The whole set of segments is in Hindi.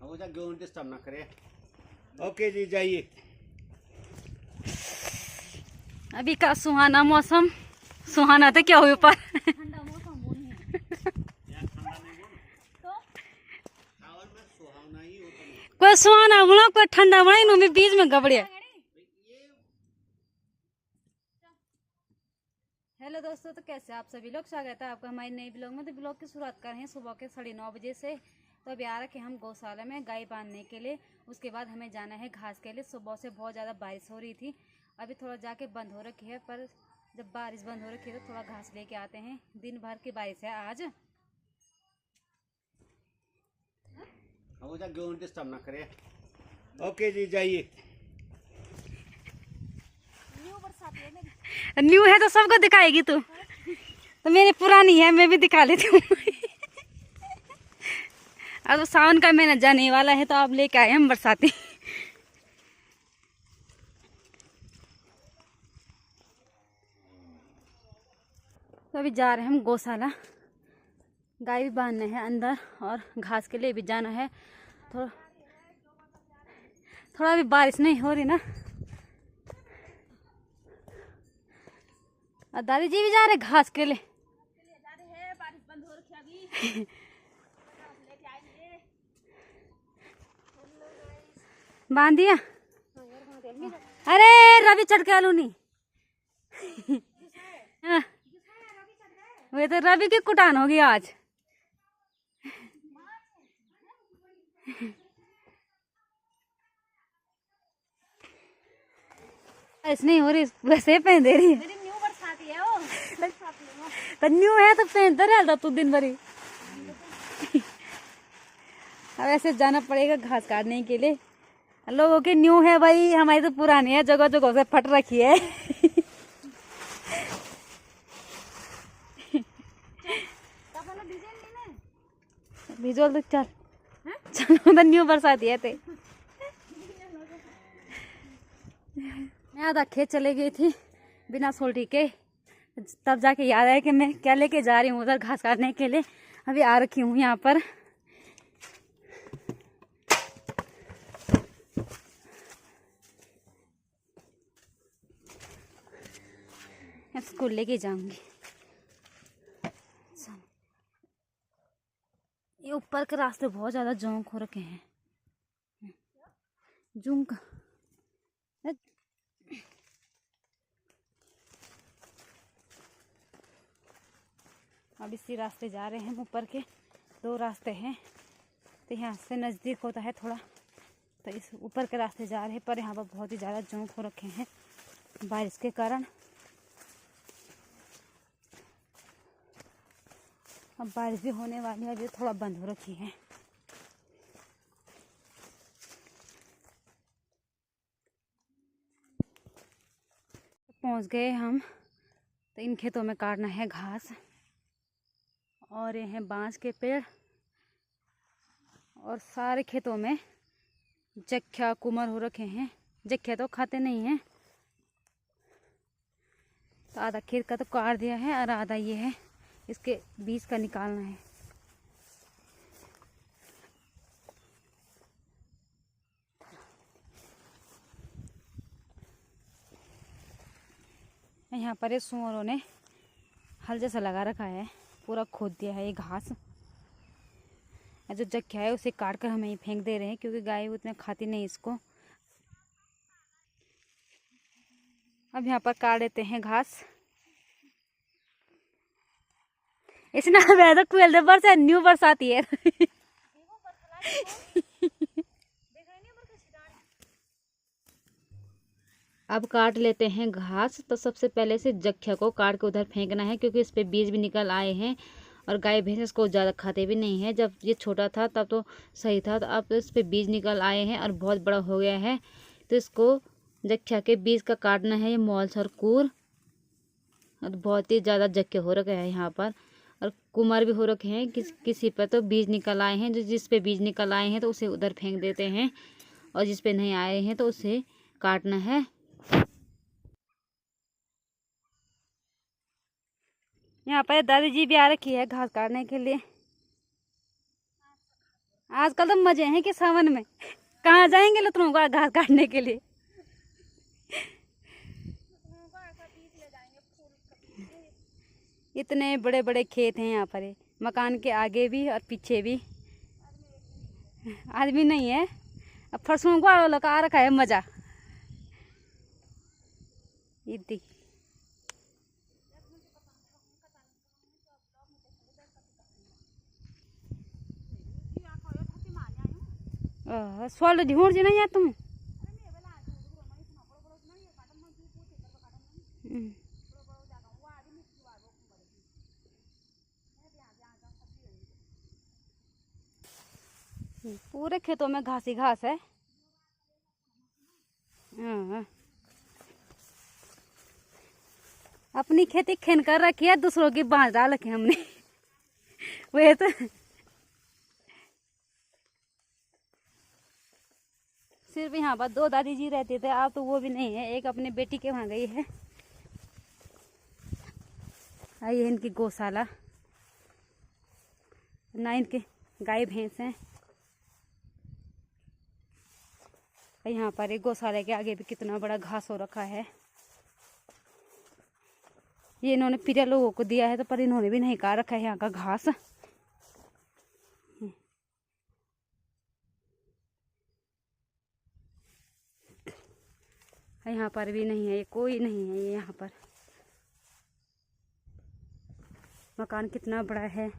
घेऊन डिस्टर्ब ना करे। ओके जी, जाइए। अभी का सुहाना मौसम, सुहाना तो क्या हुआ पर कोई सुहाना बना कोई ठंडा बना, इन में बीच में गबड़े। हेलो दोस्तों, तो कैसे आप सभी लोग, स्वागत है आपका हमारे नए ब्लॉग में। तो ब्लॉग की शुरुआत कर रहे हैं सुबह के 9:30 बजे से। तो अभी आ रखे हम गौशाला में गाय बांधने के लिए। उसके बाद हमें जाना है घास के लिए। सुबह से बहुत ज़्यादा बारिश हो रही थी, अभी थोड़ा जाके बंद हो रखी है, पर जब बारिश बंद हो रखी है तो थोड़ा घास लेके आते हैं। दिन भर की बारिश है आज। घेऊन डिस्टर्ब ना करे। ओके जी, जाइए। न्यू है तो सबको दिखाएगी तू, तो मेरी पुरानी है, मैं भी दिखा लेती हूँ। अब तो सावन का महीना जाने वाला है, तो आप लेके आए हम बरसाती। तो अभी जा रहे हैं हम गौशाला, गाय भी बांधना है अंदर और घास के लिए भी जाना है। थोड़ा थोड़ा भी बारिश नहीं हो रही ना, और दादी जी भी जा रहे घास के लिए। बांध दिया। अरे रवि चढ़ के आलू नहीं। वे तो रवि की कुटान होगी आज। ऐसे नहीं हो रही, वैसे पहन दे रही है। तो न्यू है तो पहनता रहता तू दिन भरी। अब ऐसे जाना पड़ेगा घास काटने के लिए। लोगों की न्यू है भाई, हमारी तो पुरानी है, जगह जगह से फट रखी है। भिजोल तो चल चलो, तो न्यू बरसाती है ते। मैं आधा खेत चले गई थी बिना सोल्टी के, तब जाके याद आया कि मैं क्या लेके जा रही हूँ उधर घास काटने के लिए। अभी आ रखी हूँ यहाँ पर। स्कूल लेके जाऊंगी। ये ऊपर के रास्ते बहुत ज्यादा जोंक हो रखे हैं। जूम का अब इसी रास्ते जा रहे हैं। ऊपर के 2 रास्ते हैं, तो यहाँ से नज़दीक होता है थोड़ा, तो इस ऊपर के रास्ते जा रहे हैं। पर यहाँ पर बहुत ही ज़्यादा जोंक हो रखे हैं बारिश के कारण। अब बारिश भी होने वाली है, अभी थोड़ा बंद हो रखी है। पहुँच गए हम। तो इन खेतों में काटना है घास, और ये हैं बांस के पेड़, और सारे खेतों में जख्या कुमर हो रखे हैं। जख्या तो खाते नहीं हैं, तो आधा खेत का तो काट दिया है, और आधा ये है, इसके बीज का निकालना है। यहाँ पर ये सुअरों ने हल जैसा लगा रखा है, पूरा खोद दिया है ये घास। जो जख्या है उसे काट कर हमें फेंक दे रहे हैं, क्योंकि गाय उतना खाती नहीं इसको। अब यहाँ पर काट देते हैं घास। इसने तो कुएल बरसा न्यू बरसाती है। अब काट लेते हैं घास। तो सबसे पहले से जख्या को काट के उधर फेंकना है, क्योंकि इस पे बीज भी निकल आए हैं, और गाय भैंस इसको ज़्यादा खाते भी नहीं है। जब ये छोटा था तब तो सही था, तो अब इस पे बीज निकल आए हैं और बहुत बड़ा हो गया है। तो इसको जख्या के बीज का काटना है। ये मॉल सरकूर, और बहुत ही ज़्यादा जख्या हो रखा है यहाँ पर, और कुमार भी हो रखे हैं। किसी पर तो बीज निकल आए हैं। जिस पे बीज निकल आए हैं तो उसे उधर फेंक देते हैं, और जिस पे नहीं आए हैं तो उसे काटना है। यहाँ पर दादी जी भी आ रखी है घास काटने के लिए। आजकल तो मजे हैं कि सावन में कहाँ जाएंगे लतनों का घास काटने के लिए। इतने बड़े बड़े खेत हैं यहाँ पर, मकान के आगे भी और पीछे भी। आदमी नहीं है, अब फरसों को आलो लगा रखा है मजा। इतनी सोल ढूंढ जी नहीं तुम। पूरे खेतों में घास ही घास है। हाँ। अपनी खेती खेन कर रखी है, दूसरों की बांध डाल रखी हमने। वही तो सिर्फ यहाँ पर 2 दादी जी रहते थे, अब तो वो भी नहीं है। एक अपने बेटी के वहाँ गई है। आई है इनकी गौशाला, ना इनके गाय भैंस हैं। यहाँ पर एक गौशाला के आगे भी कितना बड़ा घास हो रखा है। ये इन्होंने प्रिय लोगों को दिया है, तो पर इन्होंने भी नहीं काट रखा है यहाँ का घास। यहाँ पर भी नहीं है, कोई नहीं है ये यहाँ पर। मकान कितना बड़ा है,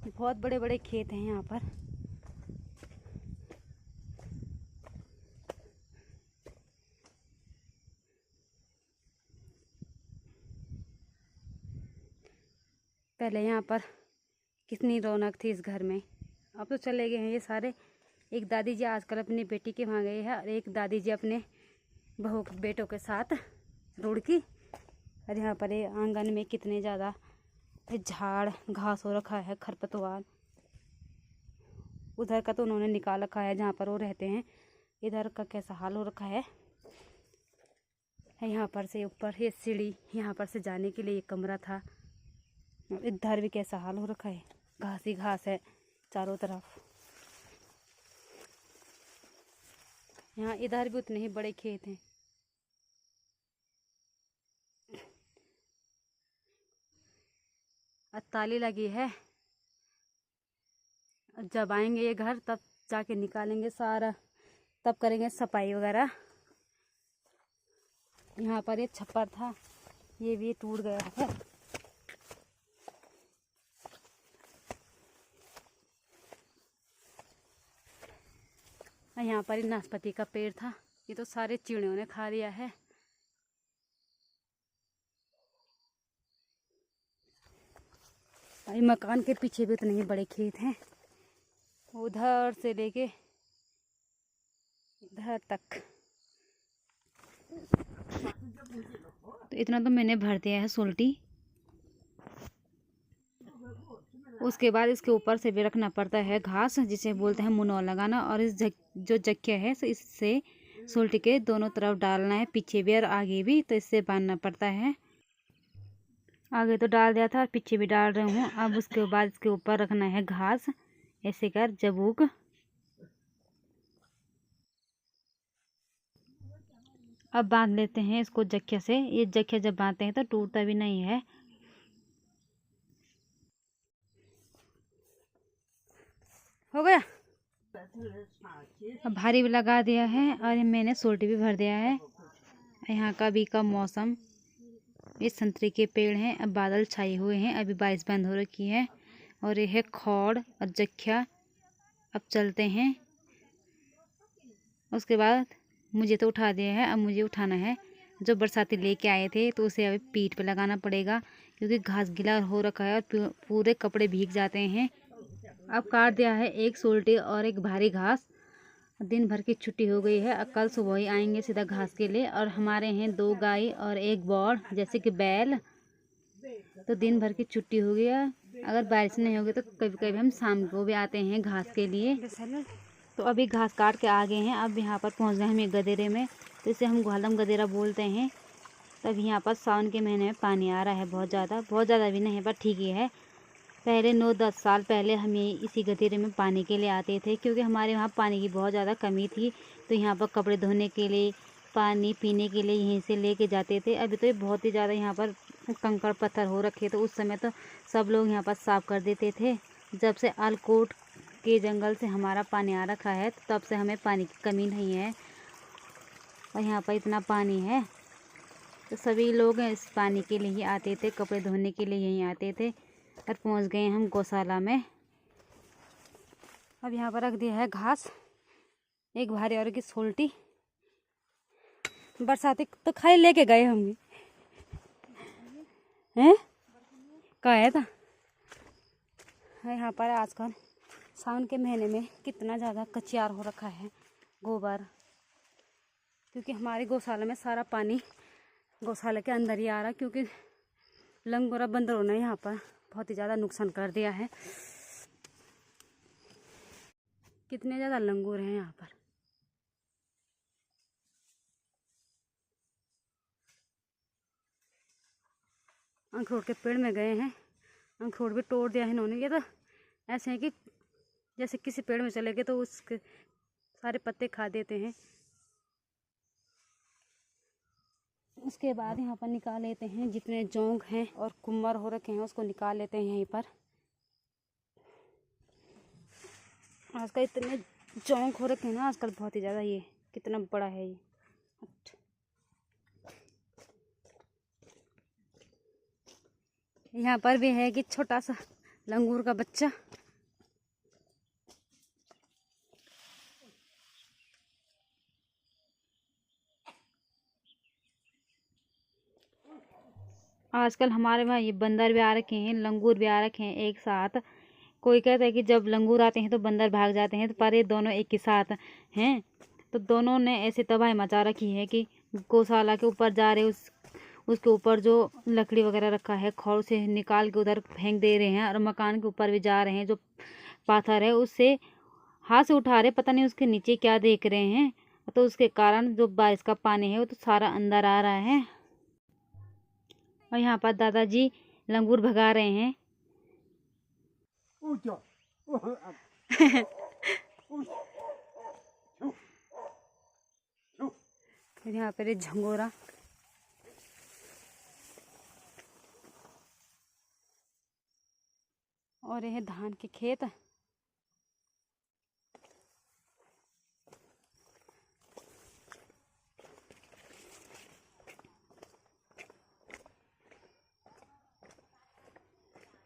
बहुत बड़े बड़े खेत हैं यहाँ पर। पहले यहाँ पर कितनी रौनक थी इस घर में, अब तो चले गए हैं ये सारे। एक दादी जी आजकल अपनी बेटी के वहाँ गए हैं, और एक दादी जी अपने बहू बेटों के साथ रुड़की। और यहाँ पर ये आंगन में कितने ज़्यादा झाड़ घास हो रखा है, खरपतवार। उधर का तो उन्होंने निकाल रखा है जहाँ पर वो रहते हैं। इधर का कैसा हाल हो रखा है। यहाँ पर से ऊपर ये सीढ़ी, यहाँ पर से जाने के लिए ये कमरा था। इधर भी कैसा हाल हो रखा है, घास ही घास है चारों तरफ। यहाँ इधर भी उतने ही बड़े खेत हैं। ताली लगी है, जब आएंगे ये घर तब जाके निकालेंगे सारा, तब करेंगे सफाई वगैरह। यहाँ पर ये छप्पर था, ये भी टूट गया है। यहाँ पर नाशपाती का पेड़ था, ये तो सारे चिड़ियों ने खा लिया है। मकान के पीछे भी उतने ही बड़े खेत हैं, उधर से लेके इधर तक। तो इतना तो मैंने भर दिया है सोल्टी। उसके बाद इसके ऊपर से भी रखना पड़ता है घास, जिसे बोलते हैं मुनौल लगाना। और इस जो जक्या है इससे सोल्टी के दोनों तरफ डालना है, पीछे भी और आगे भी, तो इससे बांधना पड़ता है। आगे तो डाल दिया था और पीछे भी डाल रही हूँ। अब उसके बाद इसके ऊपर रखना है घास, ऐसे कर जबूक। अब बांध लेते हैं इसको जक्या से। ये जक्या जब बांधते हैं तो टूटता भी नहीं है। हो गया, अब भारी भी लगा दिया है और मैंने सोल्टी भी भर दिया है। यहाँ का भी का मौसम, ये संतरे के पेड़ हैं, अब बादल छाए हुए हैं, अभी बारिश बंद हो रखी है। और ये है खौड़ और जख्या। अब चलते हैं। उसके बाद मुझे तो उठा दिया है, अब मुझे उठाना है। जो बरसाती लेके आए थे तो उसे अभी पीठ पे लगाना पड़ेगा, क्योंकि घास गीला हो रखा है और पूरे कपड़े भीग जाते हैं। अब काट दिया है एक सोल्टी और एक भारी घास। दिन भर की छुट्टी हो गई है, कल सुबह ही आएंगे सीधा घास के लिए। और हमारे हैं 2 गाय और 1 बौड़, जैसे कि बैल। तो दिन भर की छुट्टी हो गई है। अगर बारिश नहीं होगी तो कभी कभी हम शाम को भी आते हैं घास के लिए। तो अभी घास काट के आ गए हैं। अब यहाँ पर पहुँच गए हम एक गदेरे में, तो इसे हम ग्वालम गदेरा बोलते हैं। तब यहाँ पर सावन के महीने में पानी आ रहा है बहुत ज़्यादा भी नहीं है, पर ठीक ही है। पहले 9-10 साल पहले हम ये इसी गदेरे में पानी के लिए आते थे, क्योंकि हमारे वहाँ पानी की बहुत ज़्यादा कमी थी। तो यहाँ पर कपड़े धोने के लिए, पानी पीने के लिए यहीं से लेके जाते थे। अभी तो ये बहुत ही ज़्यादा यहाँ पर कंकड़ पत्थर हो रखे, तो उस समय तो सब लोग यहाँ पर साफ़ कर देते थे। जब से आलकोट के जंगल से हमारा पानी आ रखा है, तो तब से हमें पानी की कमी नहीं है। और यहाँ पर इतना पानी है, तो सभी लोग इस पानी के लिए ही आते थे, कपड़े धोने के लिए यहीं आते थे। और पहुँच गए हम गौशाला में। अब यहाँ पर रख दिया है घास, एक भारी और की सोल्टी। बरसाती तो खाली लेके गए होंगे हैं, कहा है था। यहाँ पर आजकल सावन के महीने में कितना ज़्यादा कचियार हो रखा है, गोबर, क्योंकि हमारी गौशाला में सारा पानी गौशाला के अंदर ही आ रहा, क्योंकि लंगूरा बंदरों ने यहाँ पर बहुत ही ज़्यादा नुकसान कर दिया है। कितने ज़्यादा लंगूर हैं यहाँ पर। अखरोट के पेड़ में गए हैं, अखरोट भी तोड़ दिया है इन्होंने। ये तो ऐसे है कि जैसे किसी पेड़ में चले गए तो उसके सारे पत्ते खा देते हैं। उसके बाद यहाँ पर निकाल लेते हैं जितने जोंक हैं और कुम्मर हो रखे हैं, उसको निकाल लेते हैं यहीं पर। आजकल इतने जोंक हो रखे हैं ना आजकल, बहुत ही ज़्यादा। ये कितना बड़ा है ये। यहाँ पर भी है कि छोटा सा लंगूर का बच्चा। आजकल हमारे वहाँ ये बंदर भी आ रखे हैं, लंगूर भी आ रखे हैं एक साथ। कोई कहता है कि जब लंगूर आते हैं तो बंदर भाग जाते हैं, तो पर ये दोनों एक ही साथ हैं। तो दोनों ने ऐसे तबाही मचा रखी है कि गौशाला के ऊपर जा रहे, उसके ऊपर जो लकड़ी वगैरह रखा है खौर से निकाल के उधर फेंक दे रहे हैं। और मकान के ऊपर भी जा रहे हैं, जो पाथर है उससे हाथ से उठा रहे, पता नहीं उसके नीचे क्या देख रहे हैं। तो उसके कारण जो बारिश का पानी है वो तो सारा अंदर आ रहा है। और यहाँ पर दादाजी लंगूर भगा रहे हैं। फिर यहाँ पर झंगोरा, और यह धान के खेत।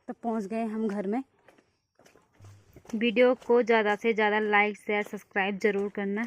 तो पहुँच गए हम घर में। वीडियो को ज़्यादा से ज़्यादा लाइक शेयर सब्सक्राइब ज़रूर करना।